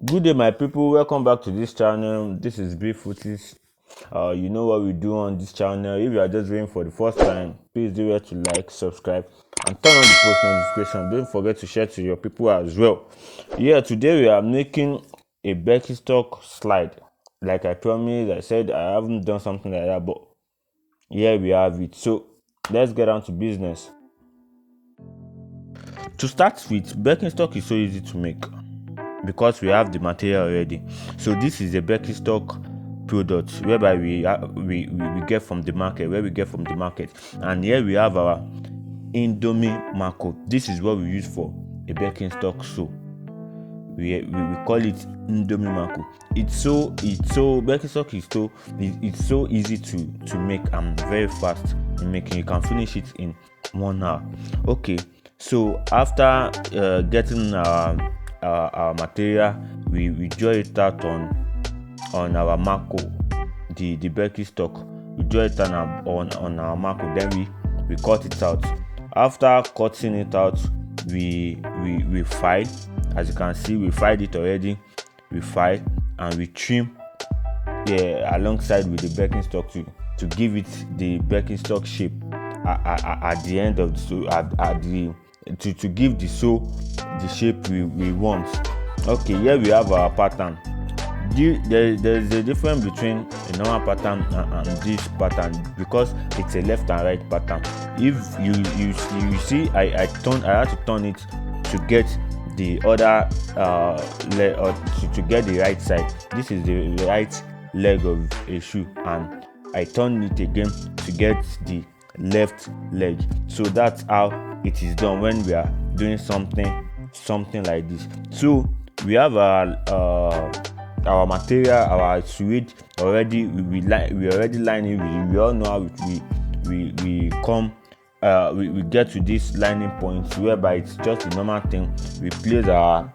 Good day, my people. Welcome back to this channel. This is Brief Footies. You know what we do on this channel. If you are just waiting for the first time, please do well to like, subscribe, and turn on the post notification. Don't forget to share to your people as well. Yeah, today we are making a Birken-Stock slide. Like I promised, I said I haven't done something like that, but here we have it. So let's get down to business. To start with, Birken-Stock is so easy to make because we have the material already. So this is a Birken-Stock product whereby we get from the market, and here we have our Indomie Marco. This is what we use for a Birken-Stock. So we call it Indomie Marco. It's so Birken-Stock is it's so easy to make and very fast in making. You can finish it in 1 hour. Okay, so after getting our material, we draw it out on our Marco, the Birken-Stock. We draw it on our Marco, then we cut it out. After cutting it out, we file. As you can see, we filed it already. We file and we trim alongside with the Birken-Stock to give it the Birken-Stock shape at the end of to give the sew the shape we want. Okay, here we have our pattern. There's a difference between a normal pattern and this pattern because it's a left and right pattern. If you see, I had to turn it to get the other to get the right side. This is the right leg of a shoe, and I turn it again to get the left leg. So that's how it is done when we are doing something like this. So we have our material, our suede already. We already line it. We all know how we come. We get to this lining point whereby it's just a normal thing. We place our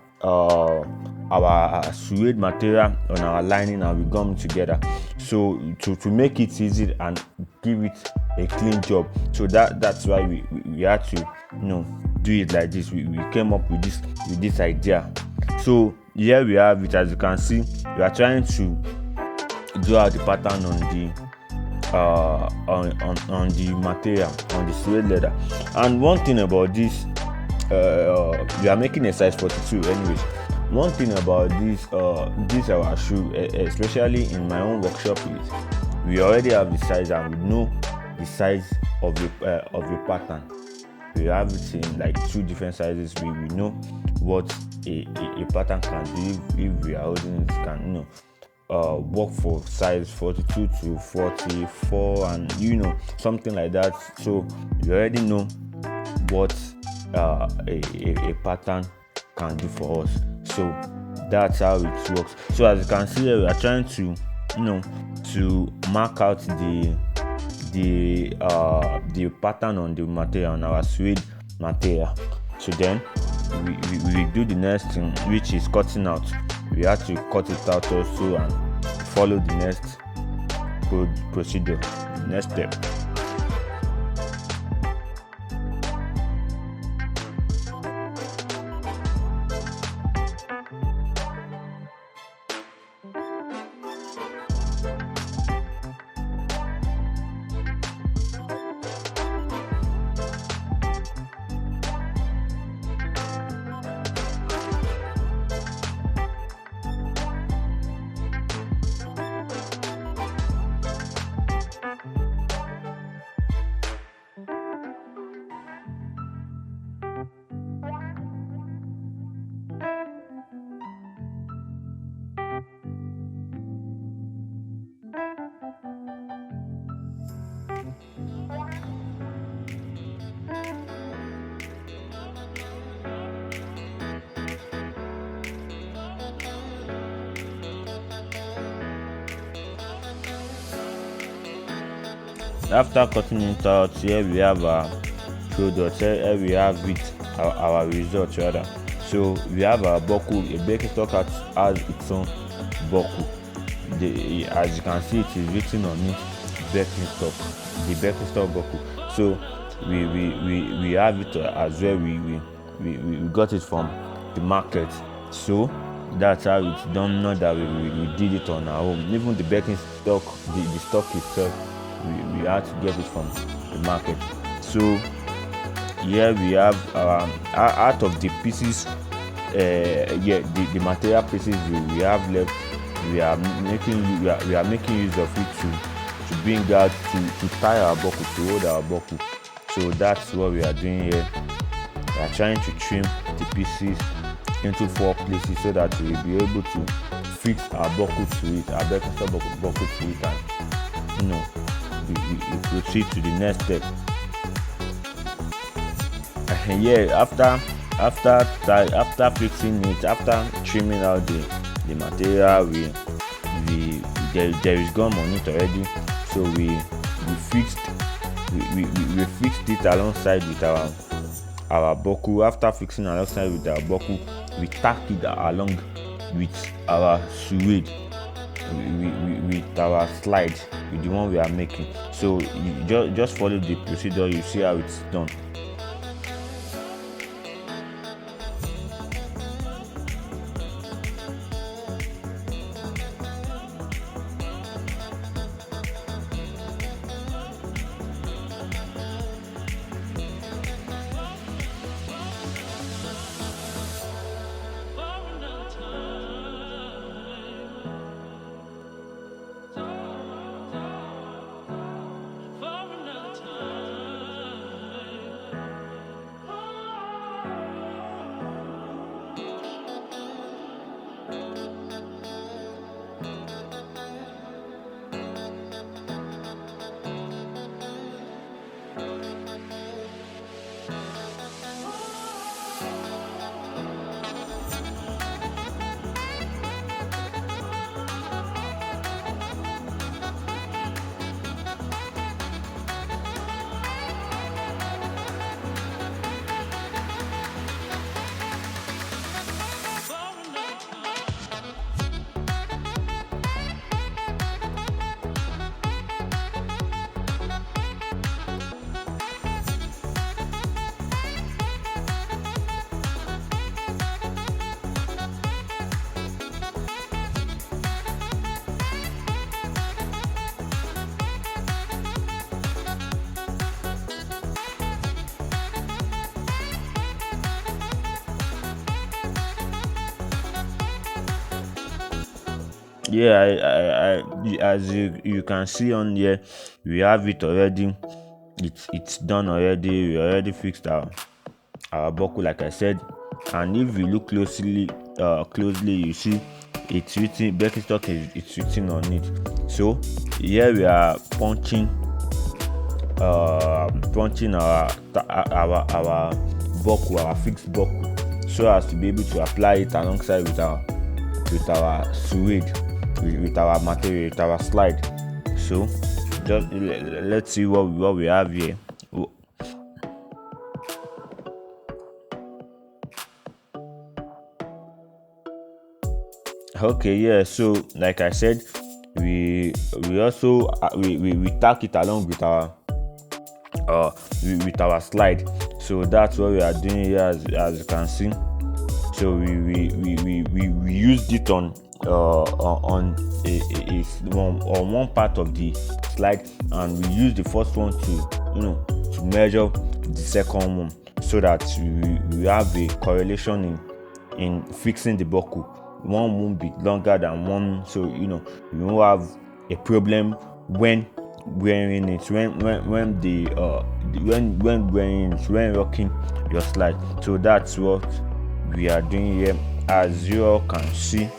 suede material on our lining and we gum together. So to make it easy and give it a clean job. So that's why we had to do it like this. We came up with this idea. So here we have it. As you can see, we are trying to draw out the pattern on the material, on the suede leather. And one thing about this, we are making a size 42 anyways. One thing about this our shoe, especially in my own workshop, is we already have the size and we know the size of the pattern. We have it in like 2 different sizes. We know what a pattern can do if we are holding it. Can work for size 42 to 44 and something like that. So you already know what a pattern can do for us. So that's how it works. So as you can see here, we are trying to to mark out the pattern on the material, on our suede material. So then we do the next thing, which is cutting out. We have to cut it out also and follow the next procedure, the next step. After cutting it out, here we have our product. Here we have it, our result rather. So we have our buckle. A Birken-Stock has its own buckle. As you can see, it is written on it Birken-Stock, the Birken-Stock buckle. So we have it as well. We got it from the market. So That's how it's done. Not that we did it on our own. Even the Birken-Stock, the stock itself, we had to get it from the market. So here we have out of the pieces, the material pieces we have left, we are making use of it to bring out to tie our buckle, to hold our buckle. So that's what we are doing here. We are trying to trim the pieces into 4 places so that we will be able to fix our buckle to it, our Birken-Stock buckle to it, and we proceed to the next step. And yeah, after fixing it, after trimming out the material, there is gum on it already. So we fixed it alongside with our buckle. After fixing alongside with our buckle, we tack it along with our suede, with our slide, with the one we are making. So you just follow the procedure. You see how it's done. Yeah, as you can see on here, we have it already. It's done already. We already fixed our buckle, like I said. And if you look closely, you see it's written Birken-Stock. It's written on it. So here we are punching our buckle, our fixed buckle, so as to be able to apply it alongside with our suede, with our material, with our slide. So just let's see what we have here. Okay, yeah. So like I said, we also we tack it along with our slide. So that's what we are doing here, as you can see. So we used it on one part of the slide, and we used the first one to measure the second one, so that we have a correlation in fixing the buckle. One won't be longer than one, so you won't have a problem when wearing it, when wearing it, when rocking your slide. So that's what we are doing here, as you all can see.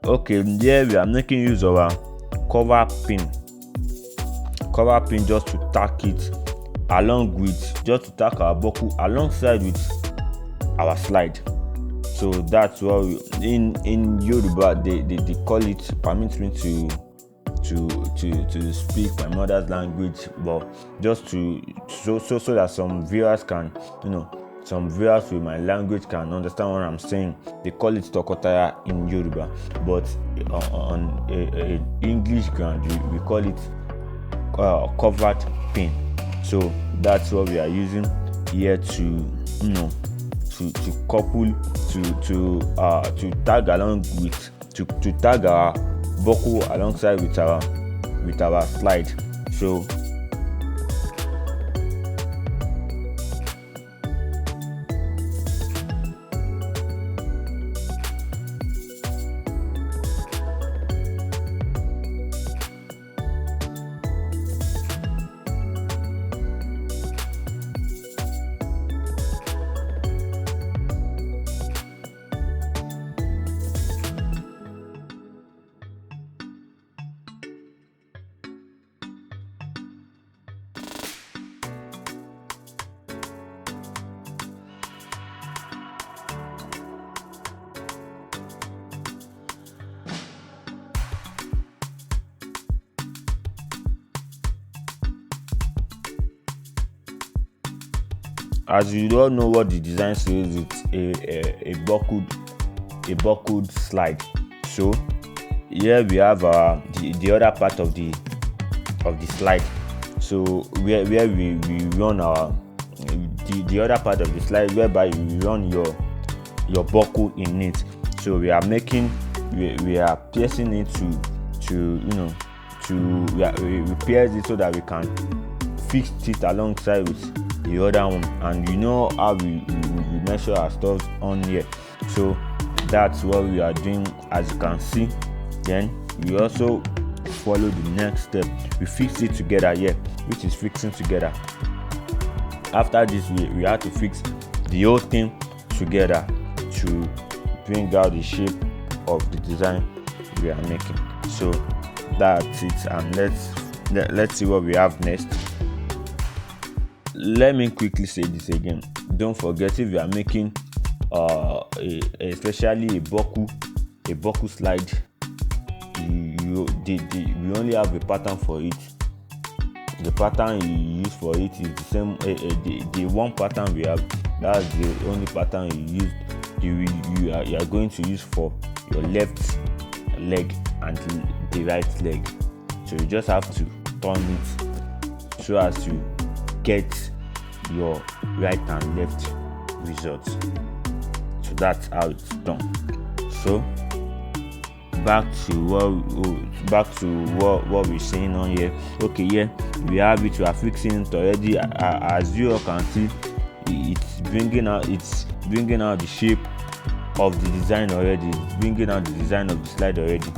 Okay, here we are making use of our cover pin just to tack it along with just to tack our buckle alongside with our slide. So that's what in Yoruba they call it. Permit me to speak my mother's language, but just so that some viewers can, some viewers with my language can understand what I'm saying. They call it tokotaya in Yoruba, but on a English ground we call it covered pin. So that's what we are using here to couple to tag along with to tag our buckle alongside with our slide. So as you all know what the design says, it's a buckled slide. So here we have the other part of the slide. So where we run the other part of the slide, whereby you run your buckle in it. So we are piercing it we pierce it so that we can fix it alongside with the other one, and you know how we measure our stuff on here. So that's what we are doing, as you can see. Then we also follow the next step. We fix it together here, which is fixing together. After this, we have to fix the whole thing together to bring out the shape of the design we are making. So that's it, and let's see what we have next. Let me quickly say this again. Don't forget, if you are making especially a buckle slide, we only have a pattern for it. The pattern you use for it is the same. The one pattern we have, that's the only pattern you use. You are going to use for your left leg and the right leg. So you just have to turn it so as to get your right and left results. So that's how it's done. So back to what we're saying on here. Okay, yeah, we have it. We are fixing it already. As you all can see, it's bringing out the shape of the design already. It's bringing out the design of the slide already.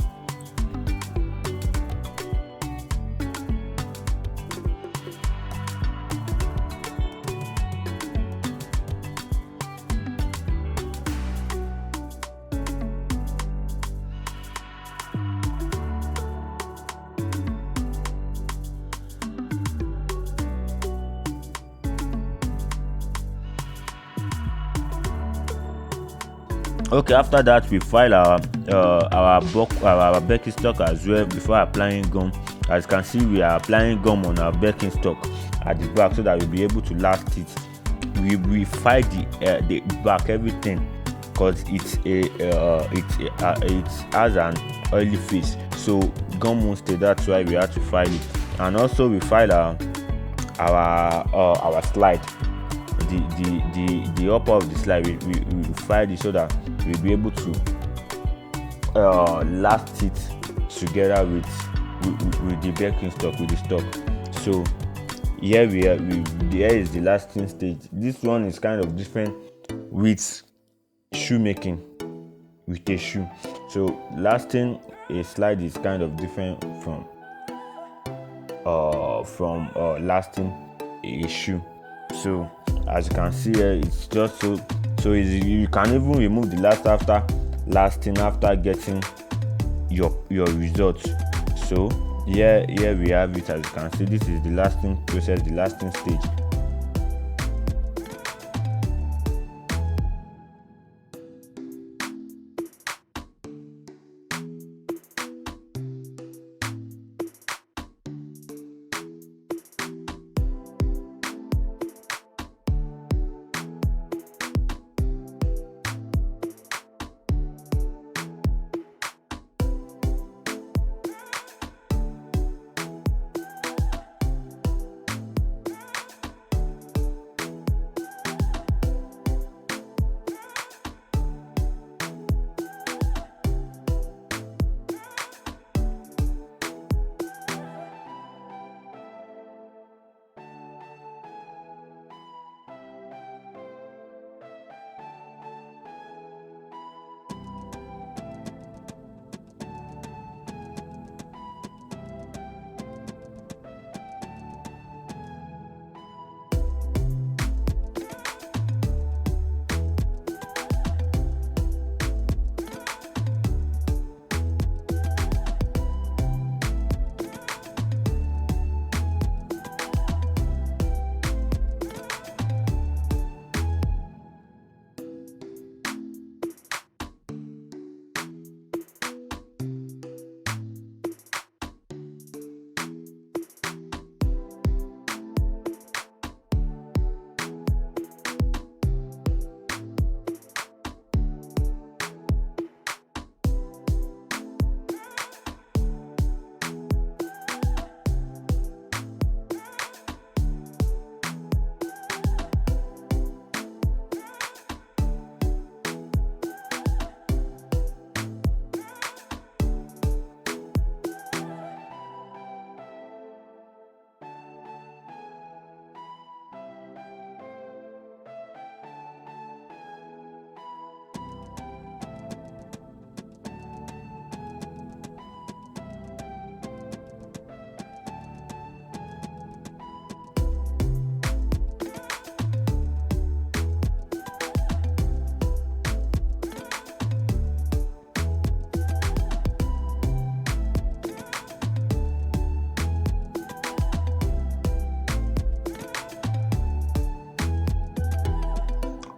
Okay, after that we file our Birken-Stock as well before applying gum. As you can see, we are applying gum on our Birken-Stock at the back so that we'll be able to last it. We file the back, everything, because it has an oily face, so gum won't stay. That's why we have to file it. And also we file our slide, the upper of the slide. We file it so that we'll be able to last it together with the Birken-Stock, with the stock. So here here is the lasting stage. This one is kind of different with shoemaking, with a shoe. So lasting a slide is kind of different from lasting a shoe. So as you can see here, it's just so easy. You can even remove the last after lasting, after getting your results. So here we have it. As you can see, this is the lasting process, the lasting stage.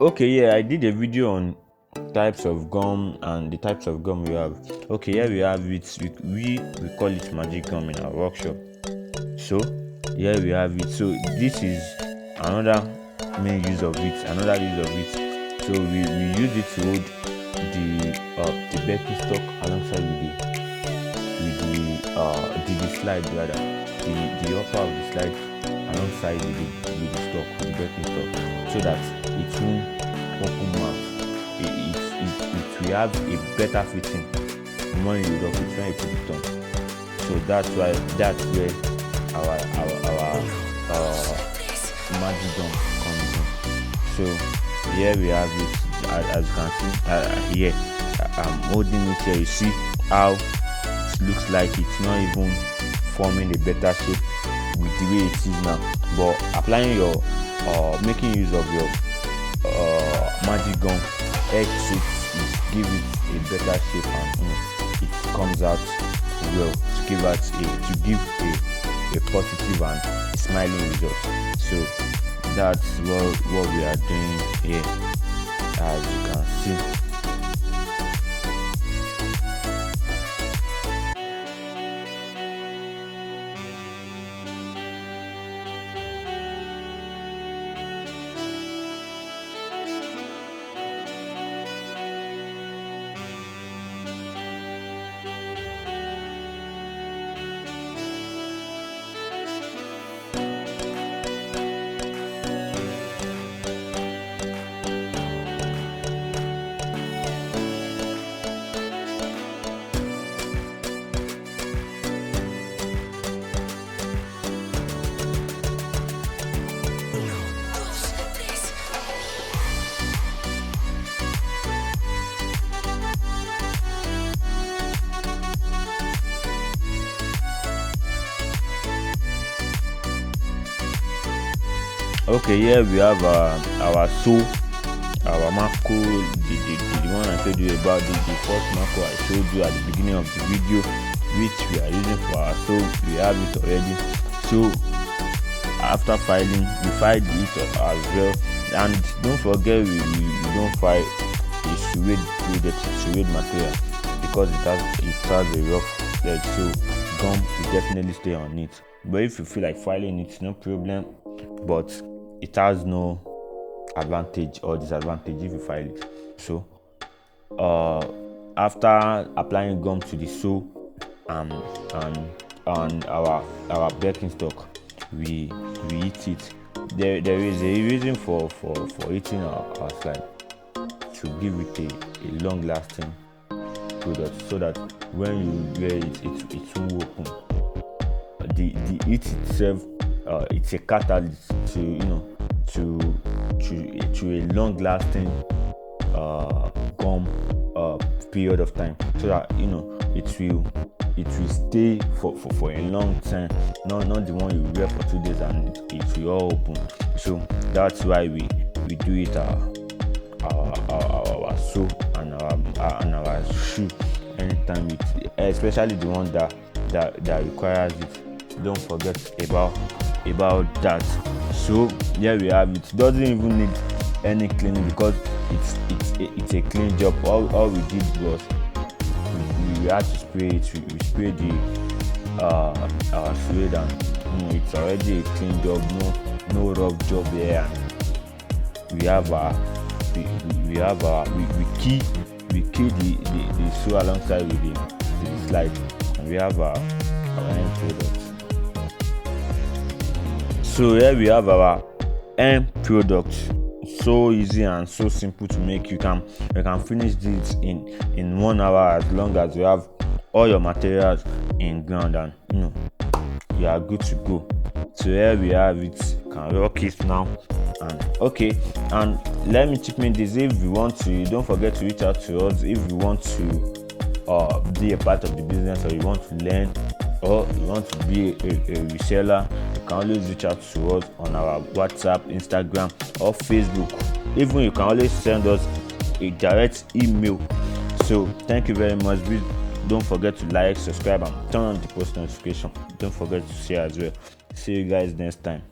Okay, yeah, I did a video on types of gum and the types of gum we have. Okay, here we have it. We call it magic gum in our workshop. So here we have it. So this is another main use of it. Another use of it. So we use it to hold the Birken-Stock alongside with the slide rather. The upper of the slide alongside with the stock, with the Birken-Stock, so that it won't open mouth. It will have a better fitting when you rock it, when you put it on. So that's where our magic gum comes in. So here we have it. As you can see, here I'm holding it here. You see how it looks like it's not even forming a better shape with the way it is now. But applying your making use of your magic gum helps it give it a better shape, and it comes out well to give a positive and smiling result. So that's what we are doing here, as you can see. Okay, here we have our Marco, the one I told you about, the first Marco I showed you at the beginning of the video. which we are using for our sew. We have it already. So after filing, we filed it as well. And don't forget, we don't file a suede product, suede material, because it has a rough edge, so gum will definitely stay on it. But if you feel like filing it, no problem, but it has no advantage or disadvantage if you file it. So after applying gum to the sole and our Birken-Stock, we heat it. There is a reason for heating our slide, to give it a long lasting product, so that when you wear it won't open. The heat itself, it's a catalyst to a long lasting gum period of time, so that it will stay for a long time, not the one you wear for 2 days and it will all open. So that's why we do it our shoe and our shoe anytime, especially the one that requires it. Don't forget about that. So here we have it. Doesn't even need any cleaning, because it's a clean job. All we did was we had to spray it. We sprayed our suede, and it's already a clean job. No rough job here. And we key the sew alongside with the slide, and we have our end product. So here we have our end product. So easy and so simple to make. You can finish this in 1 hour, as long as you have all your materials in ground, and you are good to go. So here we have it. You can rock it now. And let me chip in this: if you want to, don't forget to reach out to us. If you want to be a part of the business, or you want to learn, or you want to be a reseller, you can always reach out to us on our WhatsApp, Instagram, or Facebook. Even you can always send us a direct email. So thank you very much. Please don't forget to like, subscribe, and turn on the post notification. Don't forget to share as well. See you guys next time.